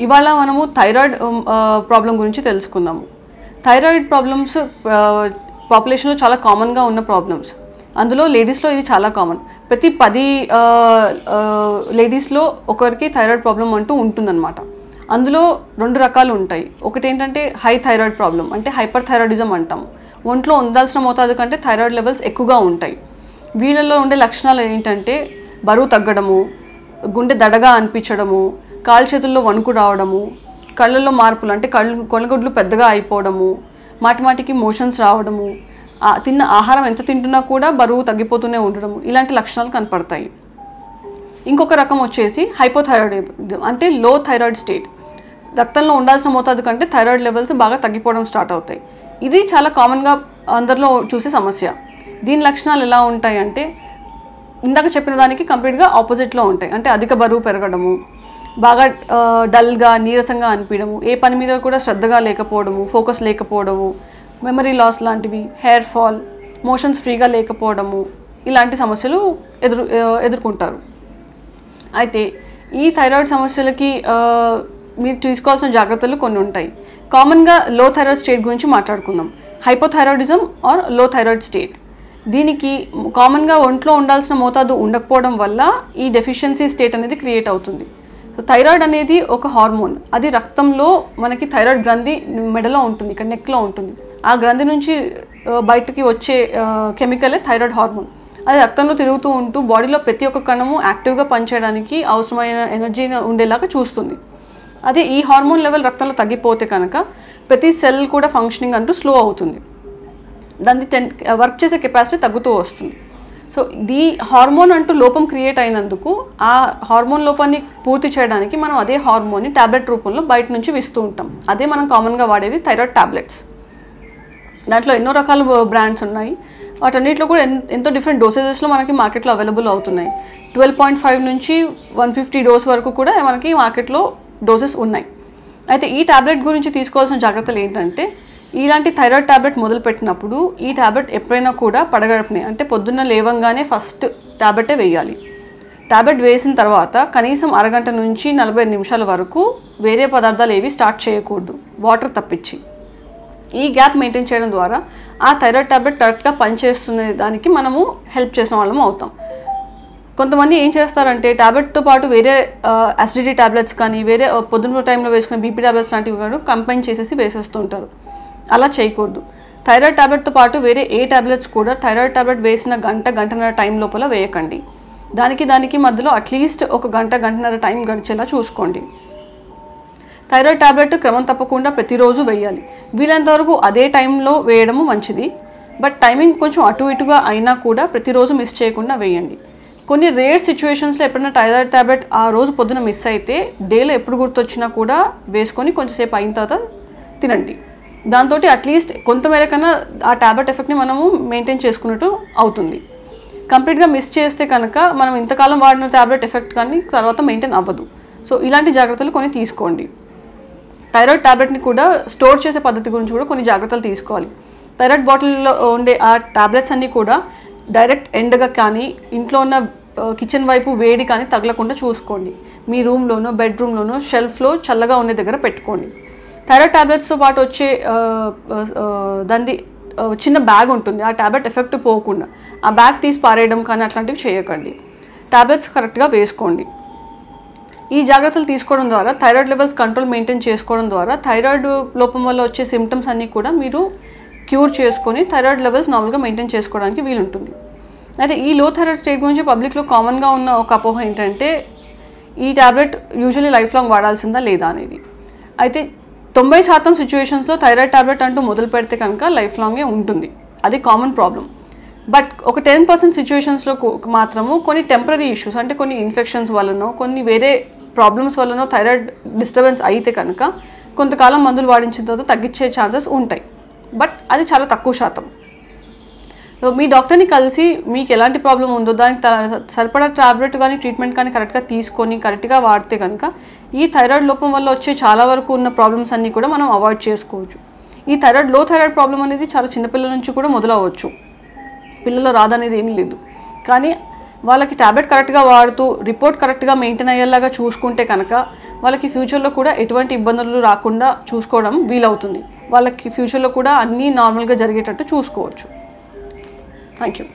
ఇవాళ మనము thyroid problem గురించి తెలుసుకుందాము. థైరాయిడ్ ప్రాబ్లమ్స్ పాపులేషన్లో చాలా కామన్గా ఉన్న ప్రాబ్లమ్స్. అందులో లేడీస్లో ఇది చాలా కామన్. ప్రతి 10 లేడీస్లో ఒకరికి థైరాయిడ్ ప్రాబ్లం అంటూ ఉంటుందన్నమాట. అందులో 2 రకాలు ఉంటాయి. ఒకటి ఏంటంటే హై థైరాయిడ్ ప్రాబ్లం, అంటే హైపర్ థైరాయిడిజం అంటాం. ఒంట్లో ఉండాల్సిన మోతాదు కంటే థైరాయిడ్ లెవెల్స్ ఎక్కువగా ఉంటాయి. వీళ్ళలో ఉండే లక్షణాలు ఏంటంటే బరువు తగ్గడము, గుండె దడగా అనిపించడము, కాలు చేతుల్లో వణుకు రావడము, కళ్ళల్లో మార్పులు అంటే కొనగుడ్లు పెద్దగా అయిపోవడము, మాటిమాటికి మోషన్స్ రావడము, తిన్న ఆహారం ఎంత తింటున్నా కూడా బరువు తగ్గిపోతూనే ఉండడము, ఇలాంటి లక్షణాలు కనపడతాయి. ఇంకొక రకం వచ్చేసి హైపోథైరాయిడ్, అంటే లో థైరాయిడ్ స్టేట్. రక్తంలో ఉండాల్సిన మోతాదు కంటే థైరాయిడ్ లెవెల్స్ బాగా తగ్గిపోవడం స్టార్ట్ అవుతాయి. ఇది చాలా కామన్గా అందరిలో చూసే సమస్య. దీని లక్షణాలు ఎలా ఉంటాయి అంటే ఇందాక చెప్పిన దానికి కంప్లీట్గా ఆపోజిట్లో ఉంటాయి. అంటే అధిక బరువు పెరగడము, బాగా డల్గా నీరసంగా అనిపించడము, ఏ పని మీద కూడా శ్రద్ధగా లేకపోవడము, ఫోకస్ లేకపోవడము, మెమరీ లాస్ లాంటివి, హెయిర్ ఫాల్, మోషన్స్ ఫ్రీగా లేకపోవడము, ఇలాంటి సమస్యలు ఎదుర్కొంటారు. అయితే ఈ థైరాయిడ్ సమస్యలకి మీరు తీసుకోవాల్సిన జాగ్రత్తలు కొన్ని ఉంటాయి. కామన్గా లో థైరాయిడ్ స్టేట్ గురించి మాట్లాడుకుందాం. హైపోథైరాయిడిజం ఆర్ లో థైరాయిడ్ స్టేట్. దీనికి కామన్గా ఒంట్లో ఉండాల్సిన మోతాదు ఉండకపోవడం వల్ల ఈ డెఫిషియన్సీ స్టేట్ అనేది క్రియేట్ అవుతుంది. థైరాయిడ్ అనేది ఒక హార్మోన్. అది రక్తంలో మనకి థైరాయిడ్ గ్రంథి మెడలో ఉంటుంది, ఇక్కడ నెక్లో ఉంటుంది. ఆ గ్రంథి నుంచి బయటకి వచ్చే కెమికలే థైరాయిడ్ హార్మోన్. అది రక్తంలో తిరుగుతూ ఉంటూ బాడీలో ప్రతి ఒక్క కణము యాక్టివ్గా పనిచేయడానికి అవసరమైన ఎనర్జీని ఉండేలాగా చూస్తుంది. అదే ఈ హార్మోన్ లెవెల్ రక్తంలో తగ్గిపోతే కనుక ప్రతి సెల్ కూడా ఫంక్షనింగ్ అంటూ స్లో అవుతుంది. దాన్ని వర్క్ చేసే కెపాసిటీ తగ్గుతూ వస్తుంది. సో ఈ హార్మోన్ అంటూ లోపం క్రియేట్ అయినందుకు ఆ హార్మోన్ లోపాన్ని పూర్తి చేయడానికి మనం అదే హార్మోన్ని ట్యాబ్లెట్ రూపంలో బయట నుంచి ఇస్తూ ఉంటాం. అదే మనం కామన్గా వాడేది థైరాయిడ్ ట్యాబ్లెట్స్. దాంట్లో ఎన్నో రకాల బ్రాండ్స్ ఉన్నాయి. వాటన్నిటిలో కూడా ఎంతో డిఫరెంట్ డోసేజెస్లో మనకి మార్కెట్లో అవైలబుల్ అవుతున్నాయి. 12.5 నుంచి 150 డోస్ వరకు కూడా మనకి మార్కెట్లో డోసెస్ ఉన్నాయి. అయితే ఈ ట్యాబ్లెట్ గురించి తీసుకోవాల్సిన జాగ్రత్తలు ఏంటంటే ఇలాంటి థైరాయిడ్ ట్యాబ్లెట్ మొదలుపెట్టినప్పుడు ఈ ట్యాబ్లెట్ ఎప్పుడైనా కూడా పడగడపనే, అంటే పొద్దున్న లేవంగానే ఫస్ట్ ట్యాబ్లెటే వేయాలి. ట్యాబ్లెట్ వేసిన తర్వాత కనీసం అరగంట నుంచి 45 నిమిషాల వరకు వేరే పదార్థాలు ఏవి స్టార్ట్ చేయకూడదు, వాటర్ తప్పించి. ఈ గ్యాప్ మెయింటైన్ చేయడం ద్వారా ఆ థైరాయిడ్ ట్యాబ్లెట్ కరెక్ట్గా పనిచేస్తున్న దానికి మనము హెల్ప్ చేసిన వాళ్ళము అవుతాం. కొంతమంది ఏం చేస్తారంటే ట్యాబ్లెట్తో పాటు వేరే అసిడిటీ ట్యాబ్లెట్స్ కానీ వేరే పొద్దున్న టైంలో వేసుకునే బీపీ ట్యాబ్లెట్స్ లాంటివి కూడా కంబైన్ చేసేసి వేసేస్తూ ఉంటారు. అలా చేయకూడదు. థైరాయిడ్ ట్యాబ్లెట్తో పాటు వేరే ఏ ట్యాబ్లెట్స్ కూడా థైరాయిడ్ ట్యాబ్లెట్ వేసిన గంటన్నర టైం లోపల వేయకండి. దానికి మధ్యలో అట్లీస్ట్ ఒక గంటన్నర టైం గడిచేలా చూసుకోండి. థైరాయిడ్ ట్యాబ్లెట్ క్రమం తప్పకుండా ప్రతిరోజు వేయాలి. వీలైనంత వరకు అదే టైంలో వేయడము మంచిది. బట్ టైమింగ్ కొంచెం అటు ఇటుగా అయినా కూడా ప్రతిరోజు మిస్ చేయకుండా వేయండి. కొన్ని రేర్ సిచ్యువేషన్స్లో ఎప్పుడైనా థైరాయిడ్ ట్యాబ్లెట్ ఆ రోజు పొద్దున మిస్ అయితే డేలో ఎప్పుడు గుర్తొచ్చినా కూడా వేసుకొని కొంచెంసేపు అయిన తర్వాత తినండి. దాంతో అట్లీస్ట్ కొంతమేరకన్నా ఆ ట్యాబ్లెట్ ఎఫెక్ట్ని మనము మెయింటైన్ చేసుకున్నట్టు అవుతుంది. కంప్లీట్గా మిస్ చేస్తే కనుక మనం ఇంతకాలం వాడిన ట్యాబ్లెట్ ఎఫెక్ట్ కానీ తర్వాత మెయింటైన్ అవ్వదు. సో ఇలాంటి జాగ్రత్తలు కొన్ని తీసుకోండి. థైరాయిడ్ ట్యాబ్లెట్ని కూడా స్టోర్ చేసే పద్ధతి గురించి కూడా కొన్ని జాగ్రత్తలు తీసుకోవాలి. థైరాయిడ్ బాటిల్లో ఉండే ఆ ట్యాబ్లెట్స్ అన్నీ కూడా డైరెక్ట్ ఎండగా కానీ ఇంట్లో ఉన్న కిచెన్ వైపు వేడి కానీ తగలకుండా చూసుకోండి. మీ రూమ్లోనో బెడ్రూమ్లోనో షెల్ఫ్లో చల్లగా ఉండే దగ్గర పెట్టుకోండి. థైరాయిడ్ ట్యాబ్లెట్స్తో పాటు వచ్చే దాన్ని చిన్న బ్యాగ్ ఉంటుంది, ఆ ట్యాబ్లెట్ ఎఫెక్ట్ పోకుండా ఆ బ్యాగ్ తీసి పారేయడం కానీ అట్లాంటివి చేయకండి. ట్యాబ్లెట్స్ కరెక్ట్గా వేసుకోండి. ఈ జాగ్రత్తలు తీసుకోవడం ద్వారా థైరాయిడ్ లెవెల్స్ కంట్రోల్ మెయింటైన్ చేసుకోవడం ద్వారా థైరాయిడ్ లోపం వల్ల వచ్చే సిమ్టమ్స్ అన్నీ కూడా మీరు క్యూర్ చేసుకొని థైరాయిడ్ లెవెల్స్ నార్మల్గా మెయింటైన్ చేసుకోవడానికి వీలుంటుంది. అయితే ఈ లో థైరాయిడ్ స్టేట్ గురించి పబ్లిక్లో కామన్గా ఉన్న ఒక అపోహ ఏంటంటే ఈ ట్యాబ్లెట్ యూజువల్లీ లైఫ్ లాంగ్ వాడాల్సిందా లేదా అనేది. అయితే 90% సిచ్యువేషన్స్లో థైరాయిడ్ ట్యాబ్లెట్ అంటూ మొదలు పెడితే కనుక లైఫ్ లాంగే ఉంటుంది. అది కామన్ ప్రాబ్లం. బట్ ఒక 10% సిచ్యువేషన్స్లో మాత్రము కొన్ని టెంపరీ ఇష్యూస్, అంటే కొన్ని ఇన్ఫెక్షన్స్ వల్లనో కొన్ని వేరే ప్రాబ్లమ్స్ వల్లనో థైరాయిడ్ డిస్టర్బెన్స్ అయితే కనుక కొంతకాలం మందులు వాడించిన తర్వాత తగ్గించే ఛాన్సెస్ ఉంటాయి. బట్ అది చాలా తక్కువ శాతం. మీ డాక్టర్ని కలిసి మీకు ఎలాంటి ప్రాబ్లం ఉందో దానికి సరిపడా ట్యాబ్లెట్ కానీ ట్రీట్మెంట్ కానీ కరెక్ట్గా తీసుకొని కరెక్ట్గా వాడితే కనుక ఈ థైరాయిడ్ లోపం వల్ల వచ్చే చాలా వరకు ఉన్న ప్రాబ్లమ్స్ అన్నీ కూడా మనం అవాయిడ్ చేసుకోవచ్చు. ఈ లో థైరాయిడ్ ప్రాబ్లం అనేది చాలా చిన్నపిల్లల నుంచి కూడా మొదలవచ్చు. పిల్లలు రాదనేది ఏమీ లేదు. కానీ వాళ్ళకి ట్యాబ్లెట్ కరెక్ట్గా వాడుతూ రిపోర్ట్ కరెక్ట్గా మెయింటైన్ అయ్యేలాగా చూసుకుంటే కనుక వాళ్ళకి ఫ్యూచర్లో కూడా ఎటువంటి ఇబ్బందులు రాకుండా చూసుకోవడం వీలవుతుంది. వాళ్ళకి ఫ్యూచర్లో కూడా అన్నీ నార్మల్గా జరిగేటట్టు చూసుకోవచ్చు. Thank you.